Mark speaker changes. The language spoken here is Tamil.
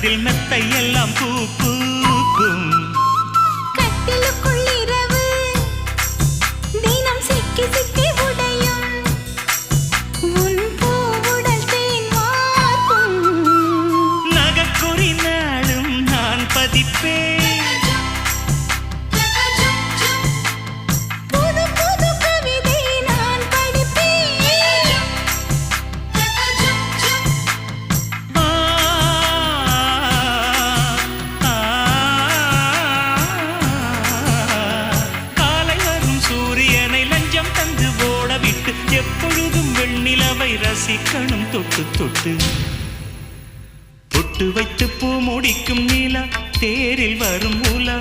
Speaker 1: கட்டில் மெத்தை எல்லாம் பூ பூக்கும்.
Speaker 2: கட்டிலுக்குள் இரவு தினம் சிக்கி சிக்கி உடையும். உன் பூவுடல் தேன் வார்க்கும்.
Speaker 1: நகக்குறி நாளும் நான் பதிப்பேன்.
Speaker 2: புது புது கவிதை நான் படிப்பேன்.
Speaker 1: காலை வரும் சூரியனை லஞ்சம் தந்து ஓட விட்டு எப்பொழுதும் வெண்ணிலவை ரசிக்கணும் தொட்டு தொட்டு. பொட்டு வைத்து பூ முடிக்கும் நிலா தேரில் வரும் உலா.